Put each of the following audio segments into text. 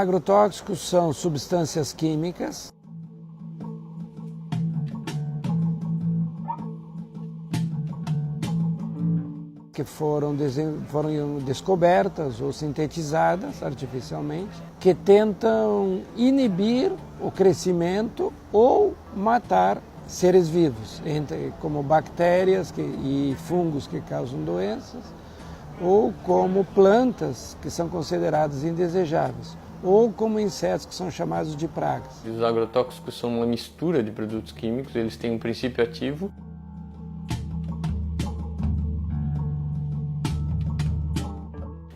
Agrotóxicos são substâncias químicas que foram descobertas ou sintetizadas artificialmente, que tentam inibir o crescimento ou matar seres vivos, como bactérias e fungos que causam doenças, ou como plantas que são consideradas indesejáveis, ou como insetos que são chamados de pragas. Os agrotóxicos são uma mistura de produtos químicos, eles têm um princípio ativo.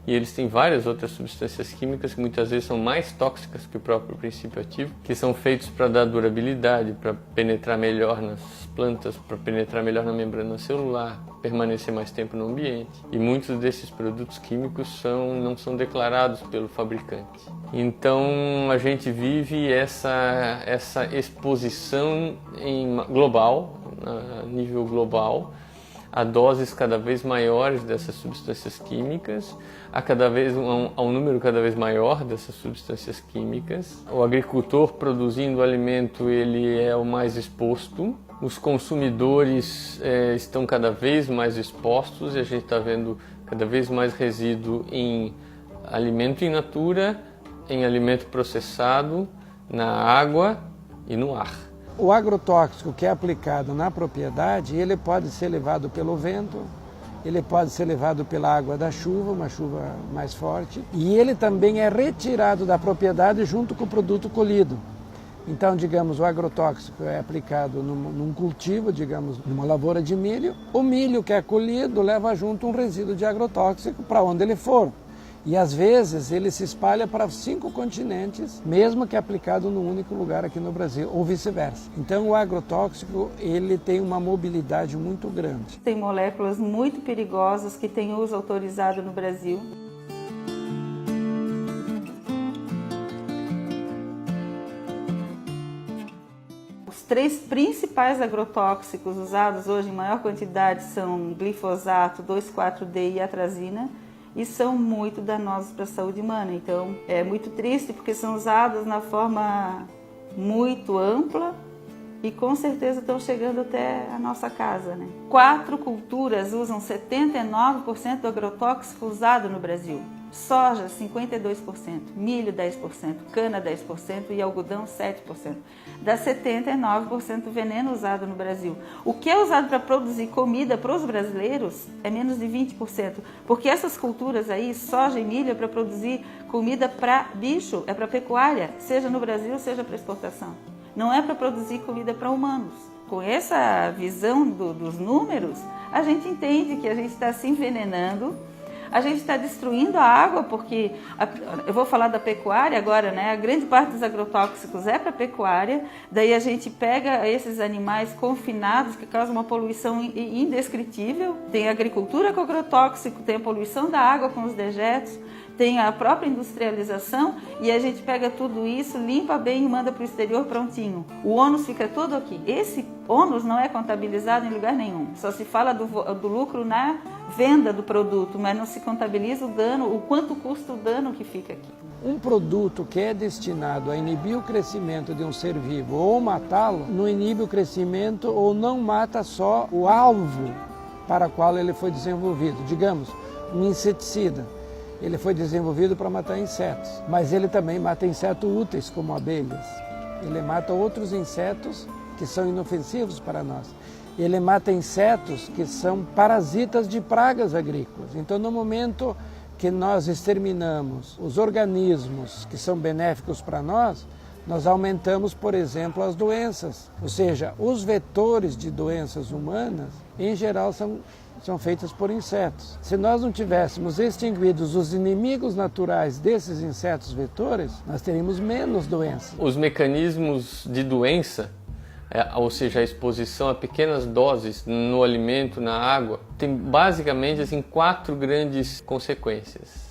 E eles têm várias outras substâncias químicas que muitas vezes são mais tóxicas que o próprio princípio ativo, que são feitos para dar durabilidade, para penetrar melhor nas plantas, para penetrar melhor na membrana celular, permanecer mais tempo no ambiente. E muitos desses produtos químicos não são declarados pelo fabricante. Então a gente vive essa exposição global, a nível global, a doses cada vez maiores dessas substâncias químicas, a um número cada vez maior dessas substâncias químicas. O agricultor produzindo alimento, ele é o mais exposto. Os consumidores estão cada vez mais expostos e a gente está vendo cada vez mais resíduo em alimento in natura, em alimento processado, na água e no ar. O agrotóxico que é aplicado na propriedade, ele pode ser levado pelo vento, ele pode ser levado pela água da chuva, uma chuva mais forte, e ele também é retirado da propriedade junto com o produto colhido. Então, digamos, o agrotóxico é aplicado num cultivo, digamos, numa lavoura de milho. O milho que é colhido leva junto um resíduo de agrotóxico para onde ele for. E às vezes ele se espalha para 5 continentes, mesmo que aplicado num único lugar aqui no Brasil, ou vice-versa. Então o agrotóxico ele tem uma mobilidade muito grande. Tem moléculas muito perigosas que têm uso autorizado no Brasil. Os 3 principais agrotóxicos usados hoje em maior quantidade são glifosato, 2,4-D e atrazina. E são muito danosos para a saúde humana. Então é muito triste porque são usados na forma muito ampla e com certeza estão chegando até a nossa casa, né? 4 culturas usam 79% do agrotóxico usado no Brasil. Soja, 52%, milho, 10%, cana, 10% e algodão, 7%. Dá 79% veneno usado no Brasil. O que é usado para produzir comida para os brasileiros é menos de 20%, porque essas culturas aí, soja e milho, é para produzir comida para bicho, é para pecuária, seja no Brasil, seja para exportação. Não é para produzir comida para humanos. Com essa visão dos números, a gente entende que a gente está se envenenando. A gente está destruindo a água, porque eu vou falar da pecuária agora, né? A grande parte dos agrotóxicos é para pecuária, daí a gente pega esses animais confinados que causam uma poluição indescritível. Tem a agricultura com agrotóxico, tem a poluição da água com os dejetos, tem a própria industrialização e a gente pega tudo isso, limpa bem e manda para o exterior prontinho. O ônus fica todo aqui. Esse ônus não é contabilizado em lugar nenhum. Só se fala do lucro na venda do produto, mas não se contabiliza o dano, o quanto custa o dano que fica aqui. Um produto que é destinado a inibir o crescimento de um ser vivo ou matá-lo, não inibe o crescimento ou não mata só o alvo para o qual ele foi desenvolvido. Digamos, um inseticida. Ele foi desenvolvido para matar insetos, mas ele também mata insetos úteis, como abelhas. Ele mata outros insetos que são inofensivos para nós. Ele mata insetos que são parasitas de pragas agrícolas. Então, no momento que nós exterminamos os organismos que são benéficos para nós aumentamos, por exemplo, as doenças. Ou seja, os vetores de doenças humanas, em geral, são feitas por insetos. Se nós não tivéssemos extinguidos os inimigos naturais desses insetos vetores, nós teríamos menos doenças. Os mecanismos de doença, ou seja, a exposição a pequenas doses no alimento, na água, tem basicamente assim, 4 grandes consequências.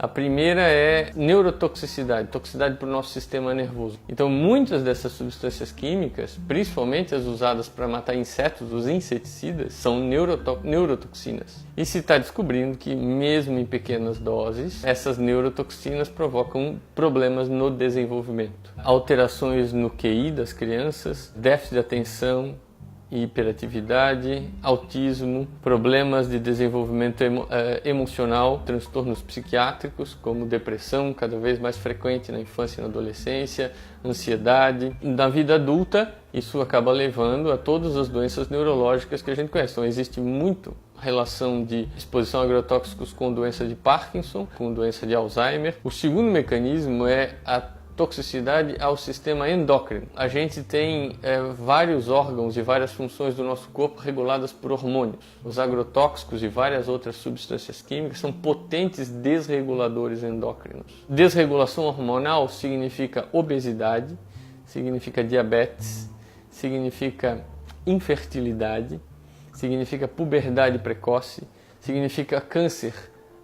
A primeira é neurotoxicidade, toxicidade para o nosso sistema nervoso. Então, muitas dessas substâncias químicas, principalmente as usadas para matar insetos, os inseticidas, são neurotoxinas. E se está descobrindo que, mesmo em pequenas doses, essas neurotoxinas provocam problemas no desenvolvimento. Alterações no QI das crianças, déficit de atenção, hiperatividade, autismo, problemas de desenvolvimento emocional, transtornos psiquiátricos como depressão, cada vez mais frequente na infância e na adolescência, ansiedade. Na vida adulta, isso acaba levando a todas as doenças neurológicas que a gente conhece. Então, existe muito relação de exposição a agrotóxicos com doença de Parkinson, com doença de Alzheimer. O segundo mecanismo é a toxicidade ao sistema endócrino. A gente tem vários órgãos e várias funções do nosso corpo reguladas por hormônios. Os agrotóxicos e várias outras substâncias químicas são potentes desreguladores endócrinos. Desregulação hormonal significa obesidade, significa diabetes, significa infertilidade, significa puberdade precoce, significa câncer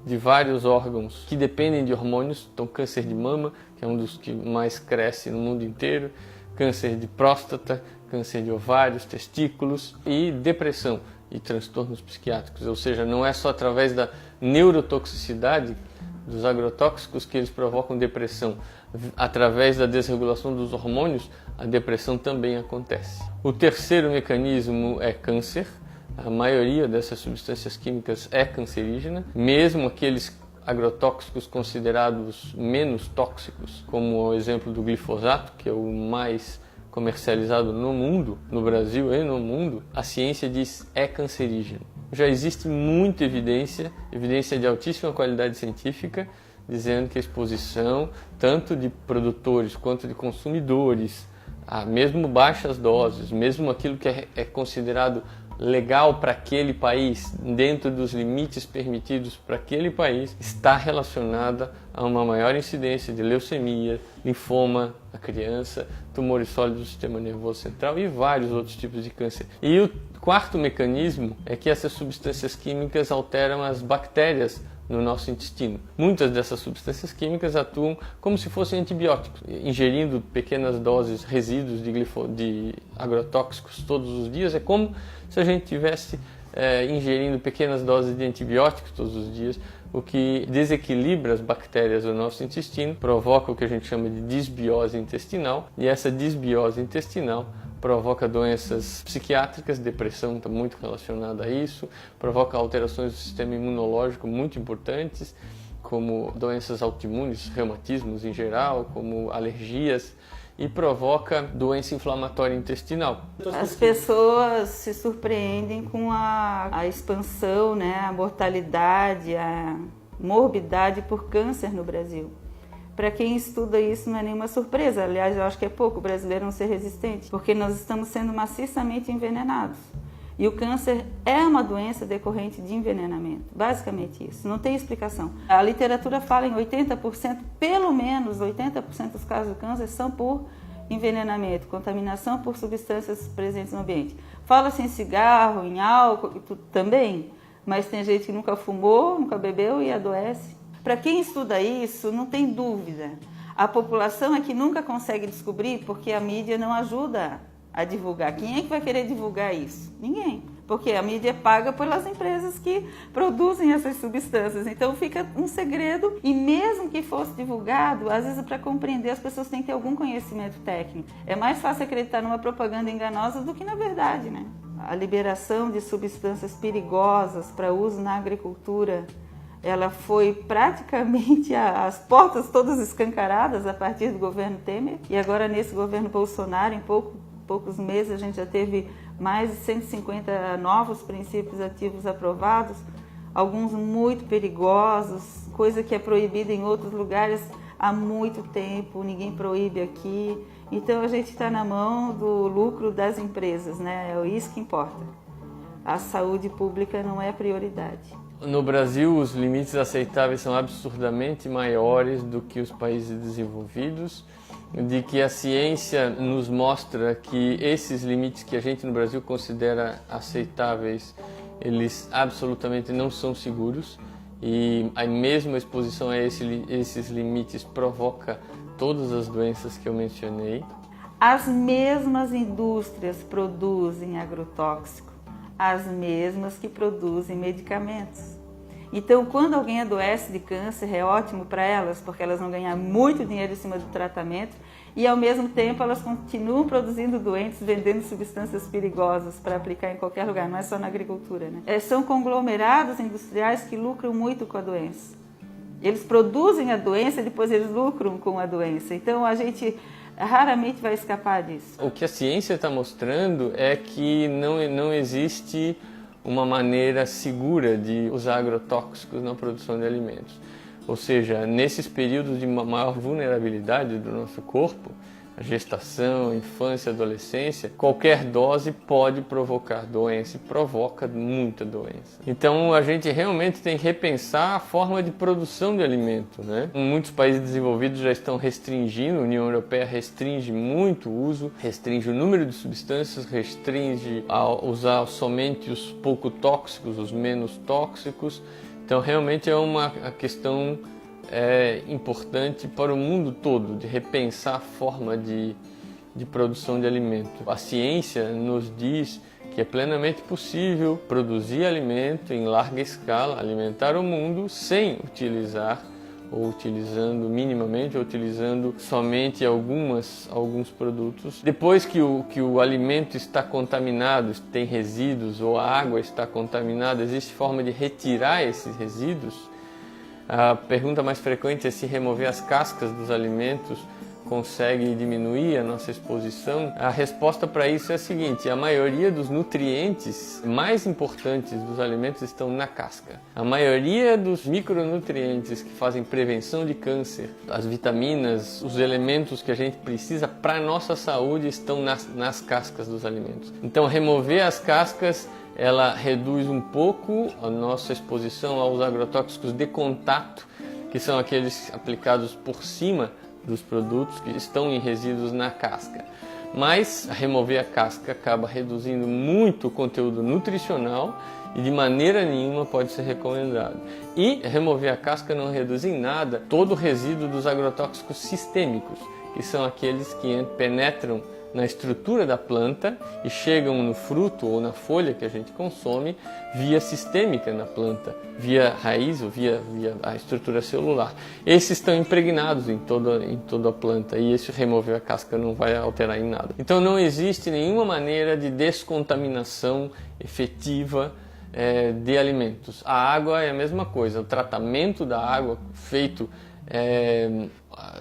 de vários órgãos que dependem de hormônios, então câncer de mama, que é um dos que mais cresce no mundo inteiro, câncer de próstata, câncer de ovários, testículos e depressão e transtornos psiquiátricos. Ou seja, não é só através da neurotoxicidade dos agrotóxicos que eles provocam depressão. Através da desregulação dos hormônios, a depressão também acontece. O terceiro mecanismo é câncer. A maioria dessas substâncias químicas é cancerígena, mesmo aqueles agrotóxicos considerados menos tóxicos, como o exemplo do glifosato, que é o mais comercializado no mundo, no Brasil e no mundo, a ciência diz é cancerígeno. Já existe muita evidência de altíssima qualidade científica, dizendo que a exposição, tanto de produtores quanto de consumidores, a mesmo baixas doses, mesmo aquilo que é considerado legal para aquele país, dentro dos limites permitidos para aquele país, está relacionada a uma maior incidência de leucemia, linfoma na criança, tumores sólidos do sistema nervoso central e vários outros tipos de câncer. E o quarto mecanismo é que essas substâncias químicas alteram as bactérias no nosso intestino. Muitas dessas substâncias químicas atuam como se fossem antibióticos. Ingerindo pequenas doses, resíduos de agrotóxicos todos os dias, é como se a gente estivesse ingerindo pequenas doses de antibióticos todos os dias, o que desequilibra as bactérias do nosso intestino, provoca o que a gente chama de disbiose intestinal, e essa disbiose intestinal provoca doenças psiquiátricas, depressão está muito relacionada a isso, provoca alterações do sistema imunológico muito importantes, como doenças autoimunes, reumatismos em geral, como alergias, e provoca doença inflamatória intestinal. As pessoas se surpreendem com a expansão, né, a mortalidade, a morbidade por câncer no Brasil. Para quem estuda isso não é nenhuma surpresa, aliás eu acho que é pouco o brasileiro não ser resistente, porque nós estamos sendo maciçamente envenenados. E o câncer é uma doença decorrente de envenenamento, basicamente isso, não tem explicação. A literatura fala em 80%, pelo menos 80% dos casos de câncer são por envenenamento, contaminação por substâncias presentes no ambiente. Fala-se em cigarro, em álcool, também, mas tem gente que nunca fumou, nunca bebeu e adoece. Para quem estuda isso, não tem dúvida. A população é que nunca consegue descobrir porque a mídia não ajuda a divulgar. Quem é que vai querer divulgar isso? Ninguém. Porque a mídia é paga pelas empresas que produzem essas substâncias. Então fica um segredo e mesmo que fosse divulgado, às vezes para compreender as pessoas têm que ter algum conhecimento técnico. É mais fácil acreditar numa propaganda enganosa do que na verdade, né? A liberação de substâncias perigosas para uso na agricultura, ela foi praticamente as portas todas escancaradas a partir do governo Temer e agora nesse governo Bolsonaro, em poucos meses a gente já teve mais de 150 novos princípios ativos aprovados, alguns muito perigosos, coisa que é proibida em outros lugares há muito tempo, ninguém proíbe aqui. Então a gente está na mão do lucro das empresas, né? É isso que importa. A saúde pública não é prioridade. No Brasil, os limites aceitáveis são absurdamente maiores do que os países desenvolvidos, de que a ciência nos mostra que esses limites que a gente no Brasil considera aceitáveis, eles absolutamente não são seguros e a mesma exposição a esses limites provoca todas as doenças que eu mencionei. As mesmas indústrias produzem agrotóxico, as mesmas que produzem medicamentos. Então, quando alguém adoece de câncer, é ótimo para elas, porque elas vão ganhar muito dinheiro em cima do tratamento e, ao mesmo tempo, elas continuam produzindo doentes, vendendo substâncias perigosas para aplicar em qualquer lugar, não é só na agricultura, né? São conglomerados industriais que lucram muito com a doença. Eles produzem a doença e depois eles lucram com a doença. Então, a gente raramente vai escapar disso. O que a ciência está mostrando é que não existe uma maneira segura de usar agrotóxicos na produção de alimentos. Ou seja, nesses períodos de maior vulnerabilidade do nosso corpo, a gestação, a infância, a adolescência, qualquer dose pode provocar doença e provoca muita doença. Então a gente realmente tem que repensar a forma de produção de alimento, né? Muitos países desenvolvidos já estão restringindo, a União Europeia restringe muito o uso, restringe o número de substâncias, restringe a usar somente os pouco tóxicos, os menos tóxicos. Então realmente é uma questão importante para o mundo todo, de repensar a forma de produção de alimento. A ciência nos diz que é plenamente possível produzir alimento em larga escala, alimentar o mundo sem utilizar, ou utilizando minimamente, ou utilizando somente alguns produtos. Depois que o alimento está contaminado, tem resíduos, ou a água está contaminada, existe forma de retirar esses resíduos? A pergunta mais frequente é se remover as cascas dos alimentos consegue diminuir a nossa exposição. A resposta para isso é a seguinte: a maioria dos nutrientes mais importantes dos alimentos estão na casca. A maioria dos micronutrientes que fazem prevenção de câncer, as vitaminas, os elementos que a gente precisa para a nossa saúde estão nas cascas dos alimentos. Então remover as cascas, ela reduz um pouco a nossa exposição aos agrotóxicos de contato, que são aqueles aplicados por cima dos produtos que estão em resíduos na casca. Mas remover a casca acaba reduzindo muito o conteúdo nutricional e de maneira nenhuma pode ser recomendado. E remover a casca não reduz em nada todo o resíduo dos agrotóxicos sistêmicos, que são aqueles que penetram na estrutura da planta e chegam no fruto ou na folha que a gente consome via sistêmica na planta, via raiz ou via a estrutura celular. Esses estão impregnados em toda a planta e esse remover a casca não vai alterar em nada. Então não existe nenhuma maneira de descontaminação efetiva de alimentos. A água é a mesma coisa, o tratamento da água feito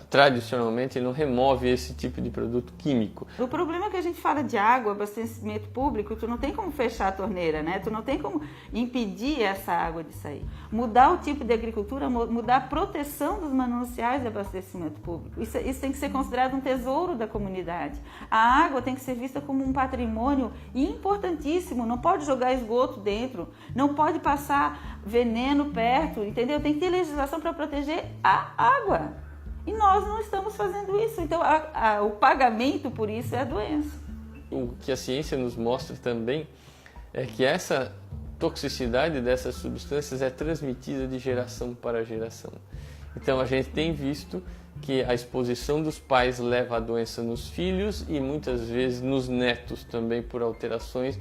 tradicionalmente não remove esse tipo de produto químico. O problema é que a gente fala de água, abastecimento público, tu não tem como fechar a torneira, né? Tu não tem como impedir essa água de sair. Mudar o tipo de agricultura, mudar a proteção dos mananciais de abastecimento público. Isso tem que ser considerado um tesouro da comunidade. A água tem que ser vista como um patrimônio importantíssimo, não pode jogar esgoto dentro, não pode passar veneno perto, entendeu? Tem que ter legislação para proteger a água. E nós não estamos fazendo isso, então o pagamento por isso é a doença. O que a ciência nos mostra também é que essa toxicidade dessas substâncias é transmitida de geração para geração. Então a gente tem visto que a exposição dos pais leva a doença nos filhos e muitas vezes nos netos também por alterações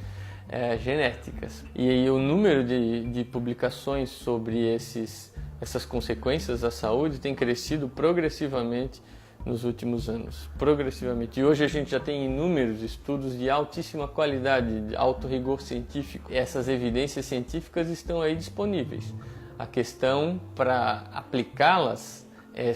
genéticas. E aí o número de publicações sobre essas consequências à saúde tem crescido progressivamente nos últimos anos, progressivamente. E hoje a gente já tem inúmeros estudos de altíssima qualidade, de alto rigor científico. Essas evidências científicas estão aí disponíveis. A questão para aplicá-las é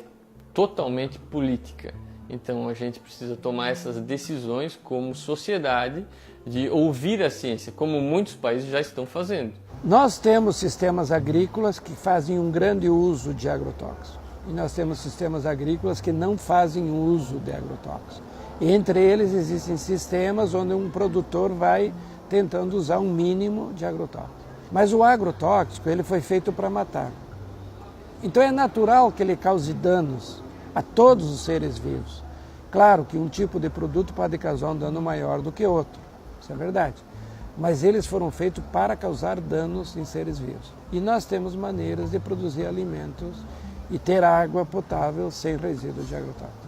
totalmente política. Então a gente precisa tomar essas decisões como sociedade, de ouvir a ciência, como muitos países já estão fazendo. Nós temos sistemas agrícolas que fazem um grande uso de agrotóxicos e nós temos sistemas agrícolas que não fazem uso de agrotóxicos. E entre eles existem sistemas onde um produtor vai tentando usar um mínimo de agrotóxico. Mas o agrotóxico ele foi feito para matar. Então é natural que ele cause danos a todos os seres vivos. Claro que um tipo de produto pode causar um dano maior do que outro, isso é verdade. mas eles foram feitos para causar danos em seres vivos. E nós temos maneiras de produzir alimentos e ter água potável sem resíduos de agrotóxicos.